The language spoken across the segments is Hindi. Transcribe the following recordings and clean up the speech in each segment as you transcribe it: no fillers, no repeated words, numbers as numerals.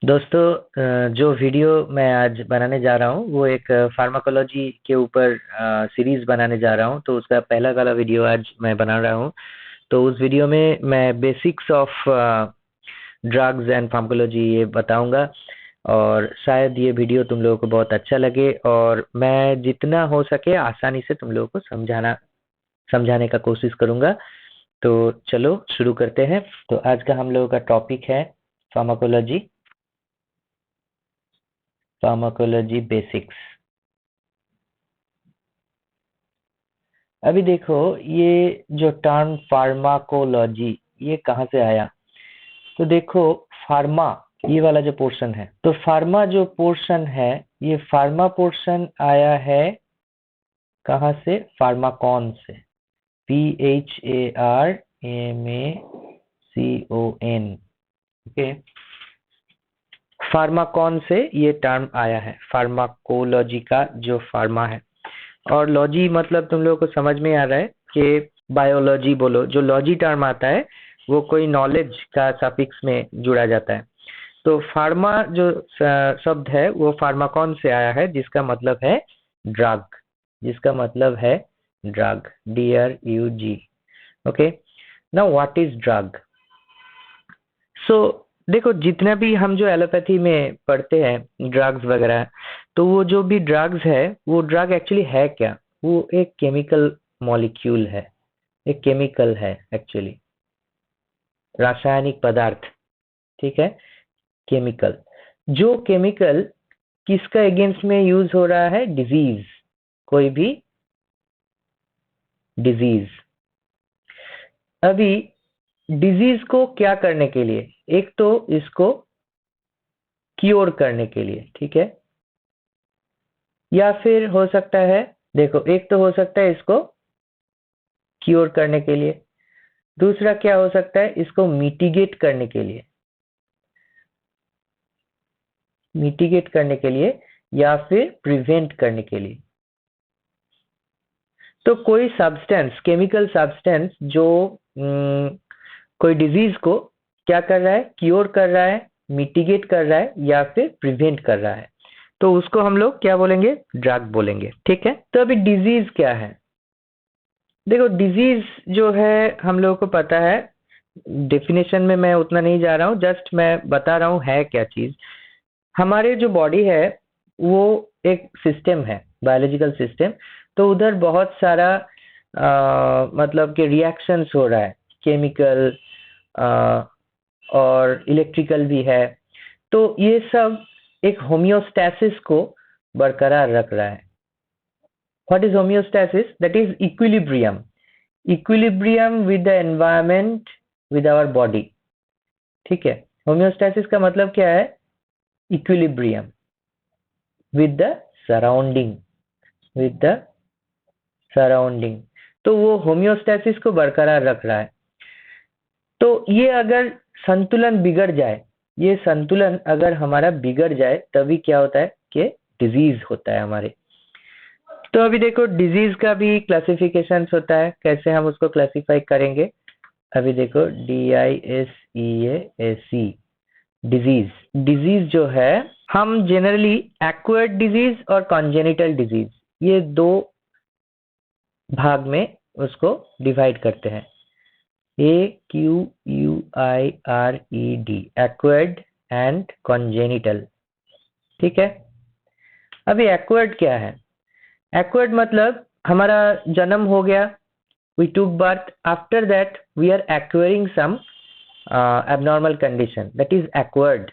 दोस्तों, जो वीडियो मैं आज बनाने जा रहा हूँ वो एक फार्माकोलॉजी के ऊपर सीरीज बनाने जा रहा हूँ। तो उसका पहला वाला वीडियो आज मैं बना रहा हूँ। तो उस वीडियो में मैं basics of drugs and pharmacology ये बताऊंगा और शायद ये वीडियो तुम लोगों को बहुत अच्छा लगे और मैं जितना हो सके आसानी से तुम लोगों को समझाने का कोशिश करूंगा। तो चलो शुरू करते हैं। तो आज का हम लोगों का टॉपिक है फार्माकोलॉजी बेसिक्स। अभी देखो, ये जो टर्म फार्माकोलॉजी ये कहाँ से आया। तो देखो, फार्मा ये वाला जो पोर्शन है, तो फार्मा जो पोर्शन है, ये फार्मा पोर्शन आया है कहाँ से? फार्माकॉन से। PHARMACON। ओके, फार्माकॉन से ये टर्म आया है, फार्माकोलॉजी का जो फार्मा है। और लॉजी मतलब तुम लोगों को समझ में आ रहा है कि बायोलॉजी बोलो, जो लॉजी टर्म आता है वो कोई नॉलेज का सफिक्स में जुड़ा जाता है। तो फार्मा जो शब्द है वो फार्माकॉन से आया है, जिसका मतलब है drug, DRUG। Okay, now what is drug? So देखो, जितना भी हम जो एलोपैथी में पढ़ते हैं ड्रग्स वगैरह, तो वो जो भी ड्रग्स है वो ड्रग एक्चुअली है क्या? वो एक केमिकल मॉलिक्यूल है, एक केमिकल है एक्चुअली, रासायनिक पदार्थ। ठीक है, केमिकल। जो केमिकल किसका अगेंस्ट में यूज हो रहा है? डिजीज, कोई भी डिजीज। अभी डिजीज को क्या करने के लिए? एक तो इसको क्योर करने के लिए, ठीक है, या फिर हो सकता है, देखो, एक तो हो सकता है इसको क्योर करने के लिए, दूसरा क्या हो सकता है? इसको मिटिगेट करने के लिए या फिर प्रिवेंट करने के लिए। तो कोई सब्सटेंस, केमिकल सब्सटेंस जो कोई डिजीज को क्या कर रहा है? क्योर कर रहा है, मिटिगेट कर रहा है या फिर प्रिवेंट कर रहा है, तो उसको हम लोग क्या बोलेंगे? ड्रग बोलेंगे। ठीक है, तो अभी डिजीज क्या है? देखो, डिजीज जो है हम लोगों को पता है, डेफिनेशन में मैं उतना नहीं जा रहा हूँ, जस्ट मैं बता रहा हूँ है क्या चीज। हमारे जो बॉडी है वो एक सिस्टम है, बायोलॉजिकल सिस्टम। तो उधर बहुत सारा मतलब कि रिएक्शंस हो रहा है, केमिकल और इलेक्ट्रिकल भी है। तो ये सब एक होमियोस्टैसिस को बरकरार रख रहा है। What is homeostasis? That is equilibrium with the environment, with our body. ठीक है, होमियोस्टैसिस का मतलब क्या है? Equilibrium with the surrounding, with the surrounding. तो वो होमियोस्टैसिस को बरकरार रख रहा है। तो ये अगर संतुलन बिगड़ जाए, ये संतुलन अगर हमारा बिगड़ जाए, तभी क्या होता है कि डिजीज होता है हमारे। तो अभी देखो, डिजीज का भी क्लासिफिकेशन होता है, कैसे हम उसको क्लासिफाई करेंगे। अभी देखो, DISEAC, डिजीज। डिजीज जो है, हम जनरली एक्वायर्ड डिजीज और कॉन्जेनिटल डिजीज, ये दो भाग में उसको डिवाइड करते हैं। AQUIRED, acquired and congenital. ठीक है, अभी एक्वायर्ड क्या है? एक्वायर्ड मतलब हमारा जन्म हो गया, we took birth, after that we are acquiring some abnormal condition, that is acquired।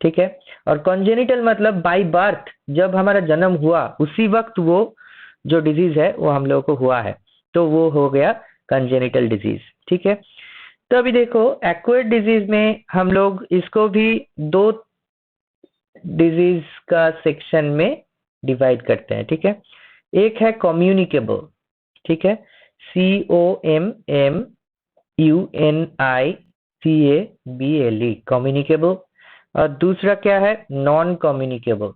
ठीक है, और congenital मतलब बाय बर्थ, जब हमारा जन्म हुआ उसी वक्त वो जो डिजीज है वो हम लोगों को हुआ है, तो वो हो गया congenital डिजीज। ठीक है, तो अभी देखो, एक्वायर्ड डिजीज में हम लोग इसको भी दो डिजीज का सेक्शन में डिवाइड करते हैं। ठीक है, एक है कम्युनिकेबल, ठीक है, COMMUNICABLE, कम्युनिकेबल। और दूसरा क्या है? Non communicable.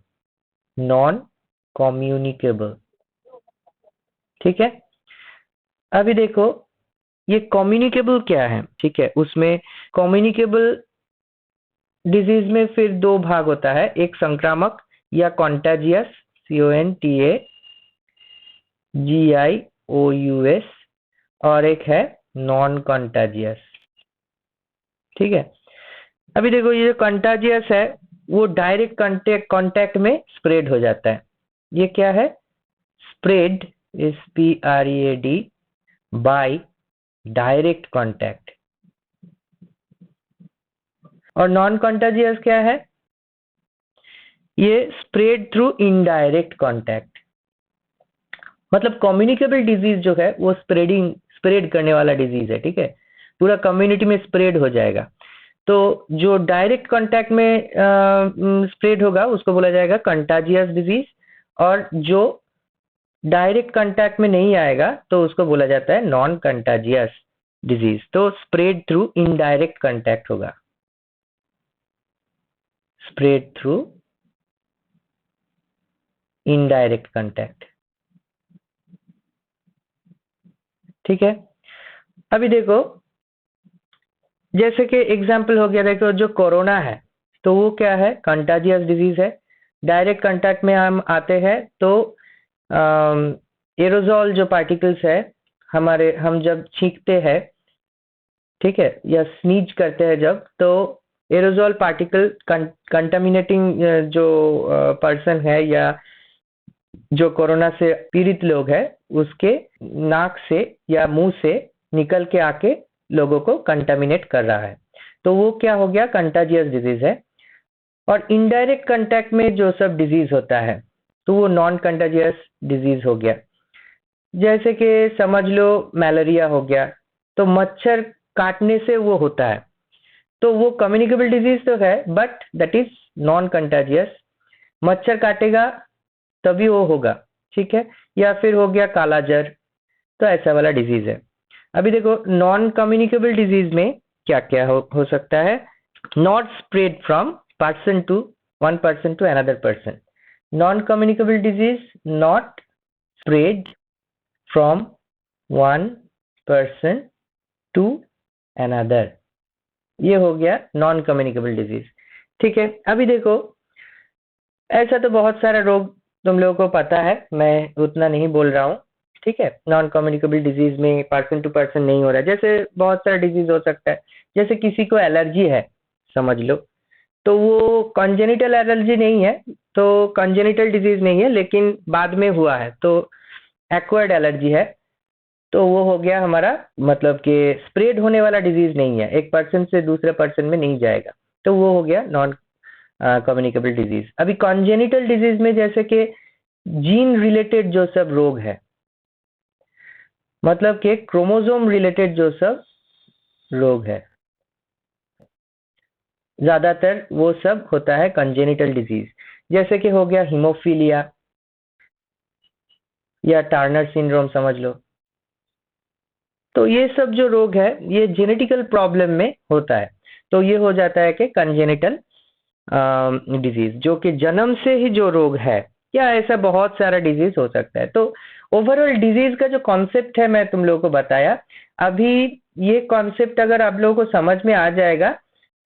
ठीक है, अभी देखो, ये कम्युनिकेबल क्या है? ठीक है, उसमें कम्युनिकेबल डिजीज में फिर दो भाग होता है, एक संक्रामक या कॉन्टेजियस, CONTAGIOUS, और एक है नॉन कॉन्टेजियस। ठीक है, अभी देखो ये जो कंटाजियस है वो डायरेक्ट कांटेक्ट में स्प्रेड हो जाता है। ये क्या है? Spread, SPREAD, by direct contact. और नॉन कंटाजियस क्या है? ये स्प्रेड थ्रू इनडायरेक्ट कांटेक्ट। मतलब कम्युनिकेबल डिजीज जो है वो स्प्रेड करने वाला डिजीज है। ठीक है, पूरा कम्युनिटी में स्प्रेड हो जाएगा। तो जो डायरेक्ट कांटेक्ट में स्प्रेड होगा उसको बोला जाएगा कंटाजियस डिजीज, और जो डायरेक्ट कांटेक्ट में नहीं आएगा तो उसको बोला जाता है नॉन कंटाजियस डिजीज। तो स्प्रेड थ्रू इनडायरेक्ट कांटेक्ट होगा, स्प्रेड थ्रू इनडायरेक्ट कांटेक्ट। ठीक है, अभी देखो जैसे कि एग्जाम्पल हो गया, देखो जो कोरोना है तो वो क्या है? कंटाजियस डिजीज है। डायरेक्ट कांटेक्ट में हम आते हैं तो एरोजॉल जो पार्टिकल्स है हम जब छींकते हैं, ठीक है, या स्नीज करते हैं जब, तो एरोजॉल पार्टिकल कंटामिनेटिंग जो पर्सन है या जो कोरोना से पीड़ित लोग हैं उसके नाक से या मुंह से निकल के आके लोगों को कंटामिनेट कर रहा है। तो वो क्या हो गया? कंटाजियस डिजीज है। और इनडायरेक्ट कांटेक्ट में जो सब डिजीज होता है तो वो नॉन कंटाजियस डिजीज हो गया। जैसे कि समझ लो मलेरिया हो गया, तो मच्छर काटने से वो होता है, तो वो कम्युनिकेबल डिजीज तो है but that is non contagious. मच्छर काटेगा तभी वो होगा। ठीक है, या फिर हो गया काला जर, तो ऐसा वाला डिजीज है। अभी देखो नॉन कम्युनिकेबल डिजीज में क्या क्या हो सकता है? Not spread from person to one person to another person. Non communicable disease not spread from one person to another, ये हो गया नॉन कम्युनिकेबल डिजीज। ठीक है, अभी देखो ऐसा तो बहुत सारा रोग तुम लोगों को पता है, मैं उतना नहीं बोल रहा हूँ। ठीक है, नॉन कम्युनिकेबल डिजीज में पर्सन टू पर्सन नहीं हो रहा है। जैसे बहुत सारा डिजीज हो सकता है, जैसे किसी को एलर्जी है समझ लो, तो वो कॉन्जेनिटल एलर्जी नहीं है, तो कॉन्जेनिटल डिजीज नहीं है, लेकिन बाद में हुआ है तो एक्वायर्ड एलर्जी है, तो वो हो गया हमारा, मतलब कि स्प्रेड होने वाला डिजीज नहीं है, एक पर्सन से दूसरे पर्सन में नहीं जाएगा, तो वो हो गया नॉन कम्युनिकेबल डिजीज। अभी कॉन्जेनिटल डिजीज में जैसे कि जीन रिलेटेड जो सब रोग है, मतलब कि क्रोमोसोम रिलेटेड जो सब रोग है, ज्यादातर वो सब होता है कॉन्जेनिटल डिजीज। जैसे कि हो गया हीमोफीलिया या टर्नर सिंड्रोम समझ लो। तो ये सब जो रोग है ये जेनेटिकल प्रॉब्लम में होता है, तो ये हो जाता है कि कॉन्जेनिटल डिजीज, जो कि जन्म से ही जो रोग है, या ऐसा बहुत सारा डिजीज हो सकता है। तो ओवरऑल डिजीज का जो कॉन्सेप्ट है मैं तुम लोगों को बताया। अभी ये कॉन्सेप्ट अगर आप लोगों को समझ में आ जाएगा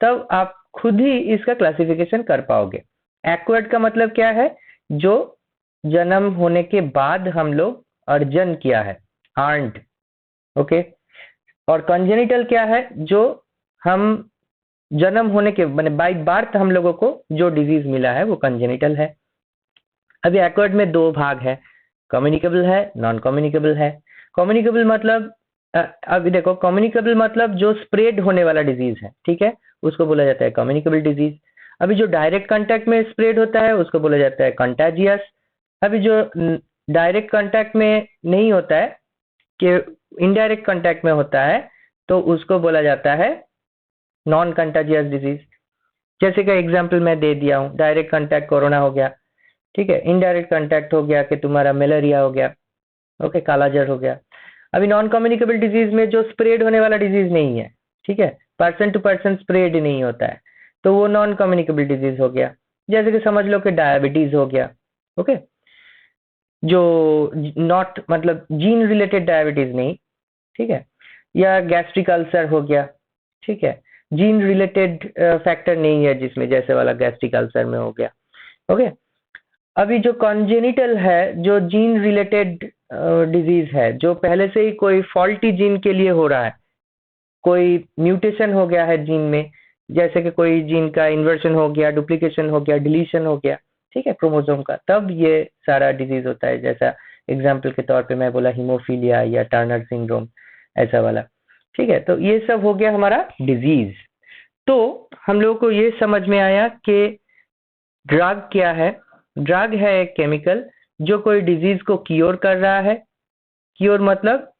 तब आप खुद ही इसका क्लासिफिकेशन कर पाओगे। एक्वायर्ड का मतलब क्या है? जो जन्म होने के बाद हम लोग अर्जन किया है, अर्नड। ओके, और कॉन्जेनिटल क्या है? जो हम जन्म होने के माने बाय बर्थ हम लोगों को जो डिजीज मिला है वो कॉन्जेनिटल है। अभी एक्वायर्ड में दो भाग है, कम्युनिकेबल है, नॉन कम्युनिकेबल है। कम्युनिकेबल मतलब अभी देखो, कम्युनिकेबल मतलब जो स्प्रेड होने वाला डिजीज है, ठीक है, उसको बोला जाता है कम्युनिकेबल डिजीज। अभी जो डायरेक्ट कांटेक्ट में स्प्रेड होता है उसको बोला जाता है कंटाजियस। अभी जो डायरेक्ट कांटेक्ट में नहीं होता है, कि इनडायरेक्ट कांटेक्ट में होता है, तो उसको बोला जाता है नॉन कंटाजियस डिजीज। जैसे का एग्जांपल मैं दे दिया हूँ, डायरेक्ट कांटेक्ट कोरोना हो गया, ठीक है, इनडायरेक्ट कांटेक्ट हो गया कि तुम्हारा मलेरिया हो गया, ओके, काला जर हो गया। अभी नॉन कम्युनिकेबल डिजीज में जो स्प्रेड होने वाला डिजीज नहीं है, ठीक है, पर्सन टू पर्सन स्प्रेड नहीं होता है, तो वो नॉन कम्युनिकेबल डिजीज हो गया। जैसे कि समझ लो कि डायबिटीज हो गया, ओके, जो नॉट मतलब जीन रिलेटेड डायबिटीज नहीं, ठीक है, या गैस्ट्रिक अल्सर हो गया, ठीक है, जीन रिलेटेड फैक्टर नहीं है जिसमें, जैसे वाला गैस्ट्रिक अल्सर में हो गया। ओके, अभी जो कॉन्जेनिटल है, जो जीन रिलेटेड डिजीज है, जो पहले से ही कोई फॉल्टी जीन के लिए हो रहा है, कोई म्यूटेशन हो गया है जीन में, जैसे कि कोई जीन का इन्वर्शन हो गया, डुप्लीकेशन हो गया, डिलीशन हो गया, ठीक है, क्रोमोसोम का, तब ये सारा डिजीज होता है। जैसा एग्जाम्पल के तौर पे मैं बोला हीमोफीलिया या टर्नर सिंड्रोम, ऐसा वाला, ठीक है। तो ये सब हो गया हमारा डिजीज। तो हम लोगों को ये समझ में आया कि ड्रग क्या है। ड्रग है एक केमिकल जो कोई डिजीज को क्योर कर रहा है। क्योर मतलब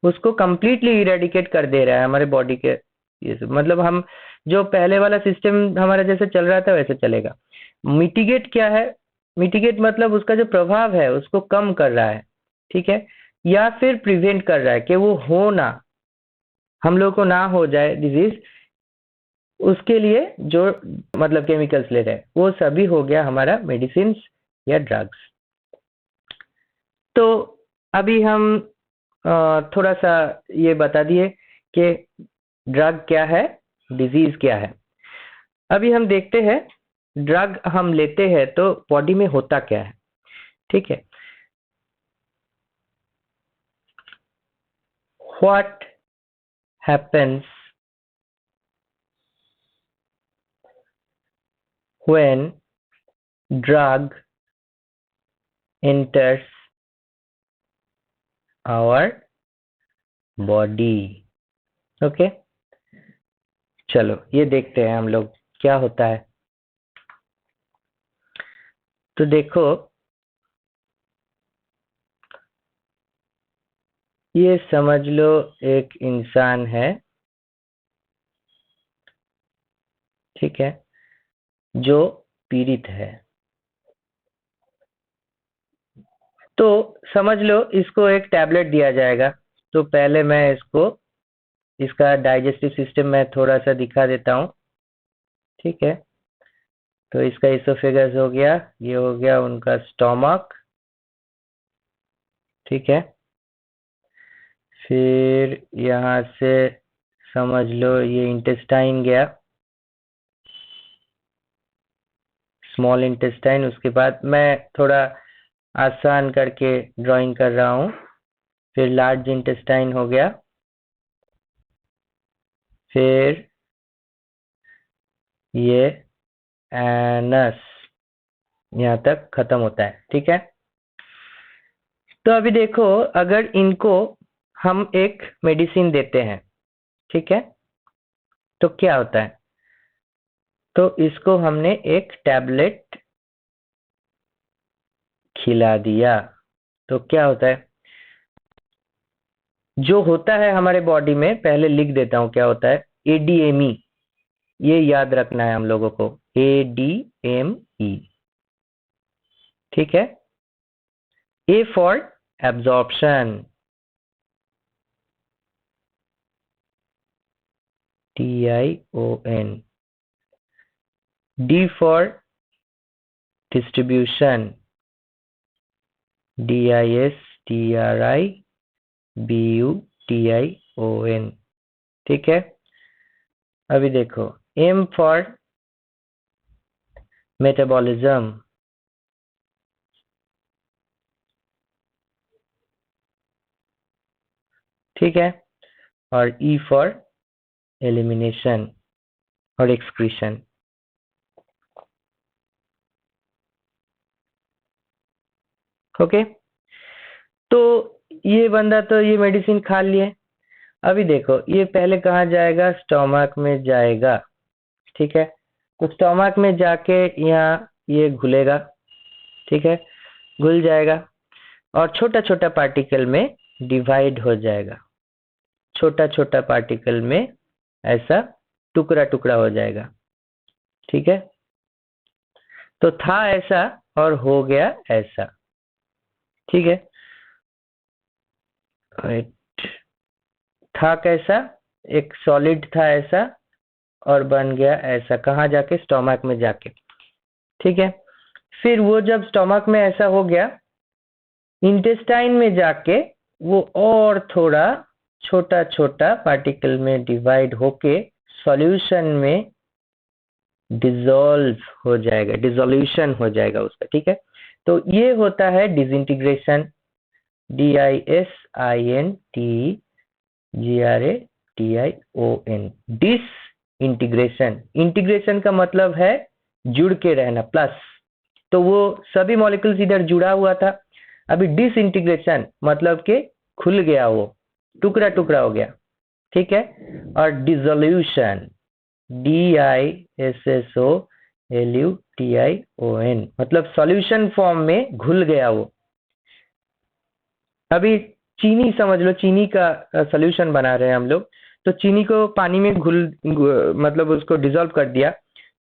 उसको कंप्लीटली इरेडिकेट कर दे रहा है हमारे बॉडी के, ये सब मतलब हम जो पहले वाला सिस्टम हमारा जैसे चल रहा था वैसे चलेगा। मिटिगेट क्या है? मिटिगेट मतलब उसका जो प्रभाव है उसको कम कर रहा है, ठीक है, या फिर प्रिवेंट कर रहा है कि वो हो ना, हम लोग को ना हो जाए डिजीज, उसके लिए जो मतलब केमिकल्स ले रहे हैं वो सभी हो गया हमारा मेडिसिन या ड्रग्स। तो अभी हम थोड़ा सा ये बता दिए कि ड्रग क्या है, डिजीज क्या है। अभी हम देखते हैं ड्रग हम लेते हैं तो बॉडी में होता क्या है, ठीक है। What happens when drug enters our body? Okay, चलो ये देखते हैं हम लोग क्या होता है। तो देखो, ये समझ लो एक इंसान है, ठीक है, जो पीड़ित है। तो समझ लो इसको एक टैबलेट दिया जाएगा। तो पहले मैं इसका डाइजेस्टिव सिस्टम में थोड़ा सा दिखा देता हूँ, ठीक है। तो इसका इसोफेगस हो गया, ये हो गया उनका स्टोमक, ठीक है। फिर यहाँ से समझ लो ये इंटेस्टाइन गया, स्मॉल इंटेस्टाइन। उसके बाद मैं थोड़ा आसान करके ड्राइंग कर रहा हूँ। फिर लार्ज इंटेस्टाइन हो गया, फिर ये एनस, यहाँ तक खत्म होता है, ठीक है। तो अभी देखो, अगर इनको हम एक मेडिसिन देते हैं, ठीक है, तो क्या होता है? तो इसको हमने एक टैबलेट खिला दिया तो क्या होता है? जो होता है हमारे बॉडी में, पहले लिख देता हूं क्या होता है। एडीएमई, ये याद रखना है हम लोगों को, एडीएमई, ठीक है। A for absorption, TION, D for distribution, DISTRIBUTION, ठीक है। अभी देखो, M for मेटाबॉलिज्म, ठीक है, और E for एलिमिनेशन और एक्सक्रीशन। ओके, तो ये बंदा तो ये मेडिसिन खा लिए। अभी देखो ये पहले कहाँ जाएगा? स्टोमक में जाएगा, ठीक है। तो स्टोमक में जाके यहाँ ये घुलेगा, ठीक है, घुल जाएगा और छोटा छोटा पार्टिकल में डिवाइड हो जाएगा। छोटा छोटा पार्टिकल में ऐसा टुकड़ा टुकड़ा हो जाएगा, ठीक है। तो था ऐसा और हो गया ऐसा, ठीक है। था कैसा? एक सॉलिड था ऐसा और बन गया ऐसा, कहाँ जाके? स्टोमक में जाके, ठीक है। फिर वो जब स्टोमक में ऐसा हो गया, इंटेस्टाइन में जाके वो और थोड़ा छोटा छोटा पार्टिकल में डिवाइड होके सॉल्यूशन में डिसॉल्व हो जाएगा, डिसोल्यूशन हो जाएगा उसका, ठीक है। तो ये होता है डिसइंटीग्रेशन, DISINTGRATION, डिसइंटीग्रेशन। इंटीग्रेशन का मतलब है जुड़ के रहना, प्लस, तो वो सभी मॉलिक्यूल्स इधर जुड़ा हुआ था। अभी डिसइंटीग्रेशन मतलब कि खुल गया, वो टुकड़ा टुकड़ा हो गया, ठीक है। और डिसोल्यूशन, DISSOLUTION, मतलब सॉल्यूशन फॉर्म में घुल गया वो। अभी चीनी समझ लो, चीनी का सॉल्यूशन बना रहे हैं हम लोग, तो चीनी को पानी में मतलब उसको डिसॉल्व कर दिया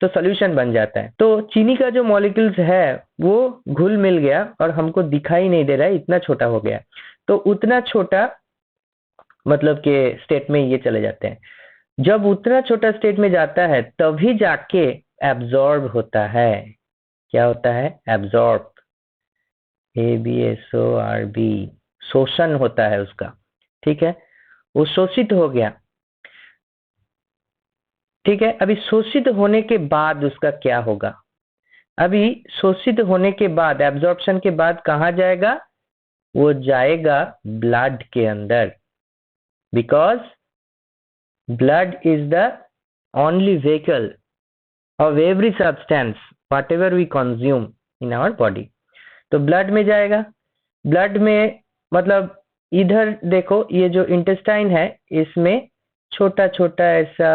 तो सॉल्यूशन बन जाता है। तो चीनी का जो मॉलिक्यूल्स है वो घुल मिल गया और हमको दिखाई नहीं दे रहा है, इतना छोटा हो गया। तो उतना छोटा मतलब के स्टेट में ये चले जाते हैं। जब उतना छोटा स्टेट में जाता है तभी जाके एब्जॉर्ब होता है। क्या होता है? एब्जॉर्ब, ABSORB, शोषण होता है उसका, ठीक है। वो शोषित हो गया, ठीक है। अभी शोषित होने के बाद उसका क्या होगा? अभी शोषित होने के बाद, एब्जॉर्प्शन के बाद कहाँ जाएगा? वो जाएगा ब्लड के अंदर, because blood is the only vehicle of every substance whatever we consume in our body। तो ब्लड में जाएगा। ब्लड में मतलब इधर देखो, ये जो इंटेस्टाइन है इसमें छोटा छोटा ऐसा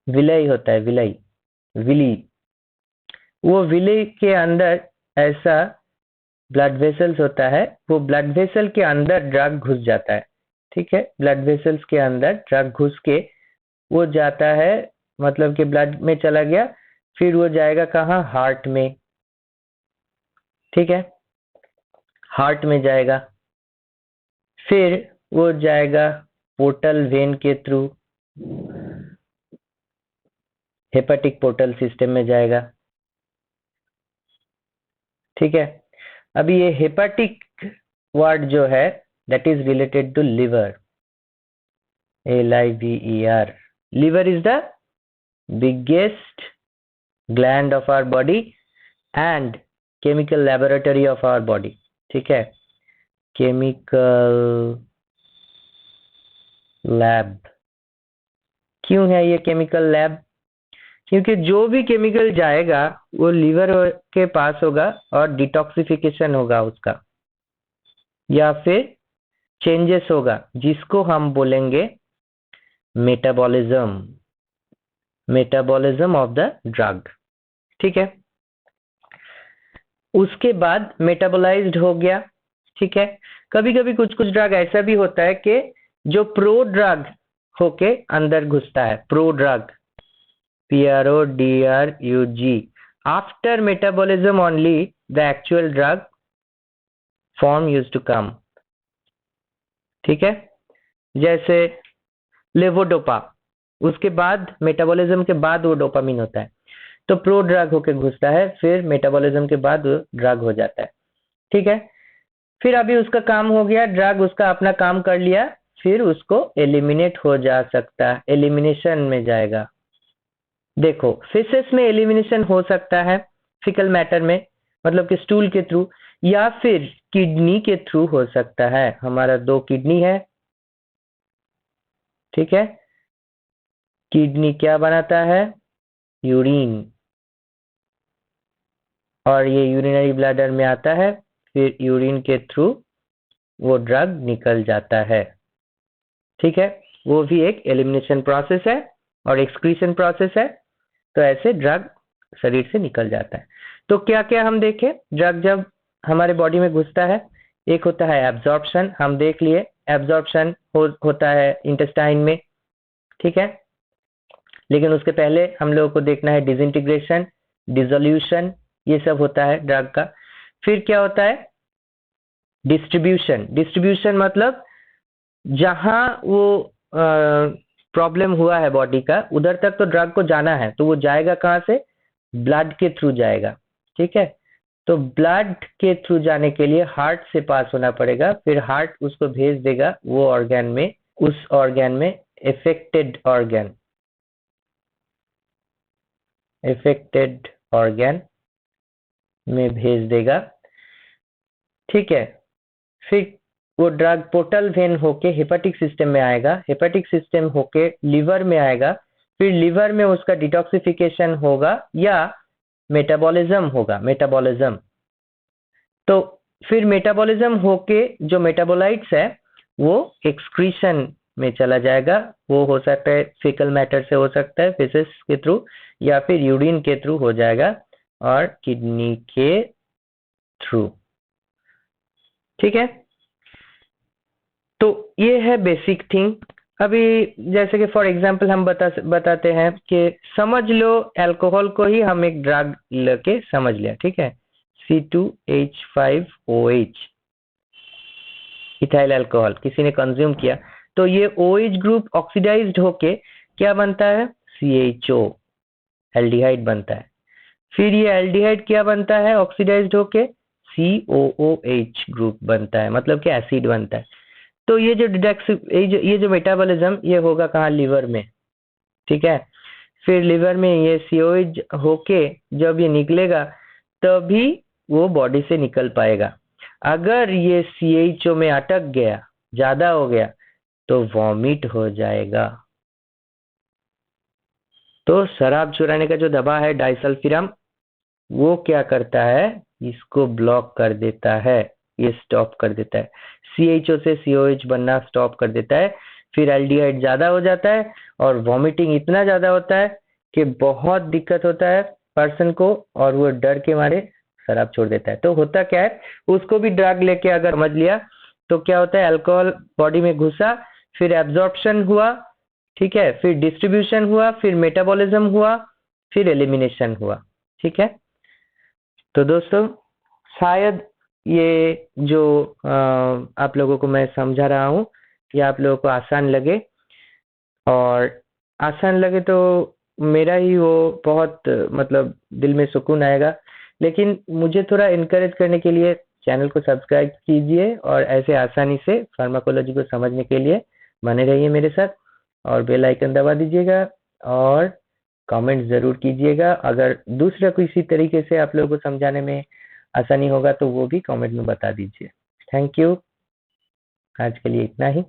विलय होता है, विली। वो विली के अंदर ऐसा ब्लड वेसल्स होता है, वो ब्लड वेसल के अंदर ड्रग घुस जाता है, ठीक है। ब्लड वेसल्स के अंदर ड्रग घुस के वो जाता है, मतलब कि ब्लड में चला गया, फिर वो जाएगा कहाँ? हार्ट में, ठीक है। हार्ट में जाएगा, फिर वो जाएगा पोर्टल वेन के थ्रू, हेपेटिक पोर्टल सिस्टम में जाएगा, ठीक है। अभी ये हेपेटिक वर्ड जो है that is related to liver, LIVER। liver is the biggest gland of our body and chemical laboratory of our body, ठीक है। Chemical lab. क्यों है ये केमिकल लैब? क्योंकि जो भी केमिकल जाएगा वो लीवर के पास होगा और डिटॉक्सिफिकेशन होगा उसका, या फिर चेंजेस होगा, जिसको हम बोलेंगे metabolism, metabolism of the drug, ठीक है। उसके बाद मेटाबोलाइज्ड हो गया, ठीक है। कभी कभी कुछ कुछ ड्रग ऐसा भी होता है कि जो प्रो ड्रग होके अंदर घुसता है, prodrug, PRODRUG। After metabolism only the actual drug form use to come, ठीक है। जैसे लेवोडोपा, उसके बाद मेटाबॉलिज्म के बाद वो डोपामिन होता है, तो प्रो ड्रग होके घुसता है, फिर मेटाबॉलिज्म के बाद वो ड्रग हो जाता है, ठीक है। फिर अभी उसका काम हो गया, ड्रग उसका अपना काम कर लिया, फिर उसको एलिमिनेट हो जा सकता है, एलिमिनेशन में जाएगा। देखो फिशेस में एलिमिनेशन हो सकता है, फिकल मैटर में, मतलब कि स्टूल के थ्रू, या फिर किडनी के थ्रू हो सकता है। हमारा 2 किडनी है, ठीक है। किडनी क्या बनाता है? यूरिन, और ये यूरिनरी ब्लैडर में आता है, फिर यूरिन के थ्रू वो ड्रग निकल जाता है, ठीक है। वो भी एक एलिमिनेशन प्रोसेस है और एक्सक्रीशन प्रोसेस है। तो ऐसे ड्रग शरीर से निकल जाता है। तो क्या क्या हम देखें? ड्रग जब हमारे बॉडी में घुसता है, एक होता है एब्जॉर्प्शन, हम देख लिए एब्जॉर्प्शन होता है इंटेस्टाइन में, ठीक है। लेकिन उसके पहले हम लोगों को देखना है डिसइंटीग्रेशन, डिसोल्यूशन, ये सब होता है ड्रग का। फिर क्या होता है? डिस्ट्रीब्यूशन। डिस्ट्रीब्यूशन मतलब जहां वो प्रॉब्लम हुआ है बॉडी का, उधर तक तो ड्रग को जाना है, तो वो जाएगा कहाँ से? ब्लड के थ्रू जाएगा, ठीक है। तो ब्लड के थ्रू जाने के लिए हार्ट से पास होना पड़ेगा, फिर हार्ट उसको भेज देगा वो ऑर्गन में, उस ऑर्गन में affected organ में भेज देगा, ठीक है। फिर वो ड्रग पोर्टल वेन होके हेपेटिक सिस्टम में आएगा, हेपेटिक सिस्टम होके लिवर में आएगा, फिर लिवर में उसका डिटॉक्सिफिकेशन होगा या मेटाबॉलिज्म होगा, मेटाबॉलिज्म। तो फिर मेटाबॉलिज्म होके जो मेटाबोलाइट्स है वो एक्सक्रीशन में चला जाएगा। वो हो सकता है फीकल मैटर से हो सकता है, फेसेस के थ्रू, या फिर यूरिन के थ्रू हो जाएगा, और किडनी के थ्रू, ठीक है। तो ये है बेसिक थिंग। अभी जैसे कि फॉर एग्जांपल हम बताते हैं कि समझ लो अल्कोहल को ही हम एक ड्रग लेके समझ लिया, ठीक है, C2H5OH, इथाइल अल्कोहल किसी ने कंज्यूम किया, तो ये OH ग्रुप ऑक्सीडाइज्ड होके क्या बनता है, CHO, एल्डिहाइड बनता है। फिर ये एल्डिहाइड क्या बनता है ऑक्सीडाइज्ड होके, COOH ग्रुप बनता है, मतलब कि एसिड बनता है। तो ये जो मेटाबॉलिज्म ये होगा कहाँ, लिवर में, ठीक है। फिर लिवर में ये COH होके जब ये निकलेगा तभी वो बॉडी से निकल पाएगा। अगर ये CHO में अटक गया, ज्यादा हो गया, तो वॉमिट हो जाएगा। तो शराब चुराने का जो दवा है डाइसल्फिरम, वो क्या करता है, इसको ब्लॉक कर देता है, ये स्टॉप कर देता है, CHO से COH बनना स्टॉप कर देता है। फिर एल्डिहाइड ज्यादा हो जाता है और वॉमिटिंग इतना ज्यादा होता है कि बहुत दिक्कत होता है पर्सन को, और वो डर के मारे शराब छोड़ देता है। तो होता क्या है, उसको भी ड्रग लेके अगर समझ लिया तो क्या होता है, अल्कोहल बॉडी में घुसा, फिर एब्जॉर्प्शन हुआ, ठीक है, फिर डिस्ट्रीब्यूशन हुआ, फिर मेटाबॉलिज्म हुआ, फिर एलिमिनेशन हुआ, ठीक है। तो दोस्तों शायद ये जो आप लोगों को मैं समझा रहा हूँ ये आप लोगों को आसान लगे, और आसान लगे तो मेरा ही वो बहुत मतलब दिल में सुकून आएगा। लेकिन मुझे थोड़ा इनकरेज करने के लिए चैनल को सब्सक्राइब कीजिए, और ऐसे आसानी से फार्माकोलॉजी को समझने के लिए बने रहिए मेरे साथ, और बेल आइकन दबा दीजिएगा, और कमेंट जरूर कीजिएगा। अगर दूसरा किसी तरीके से आप लोगों को समझाने में आसानी होगा तो वो भी कमेंट में बता दीजिए। थैंक यू, आज के लिए इतना ही।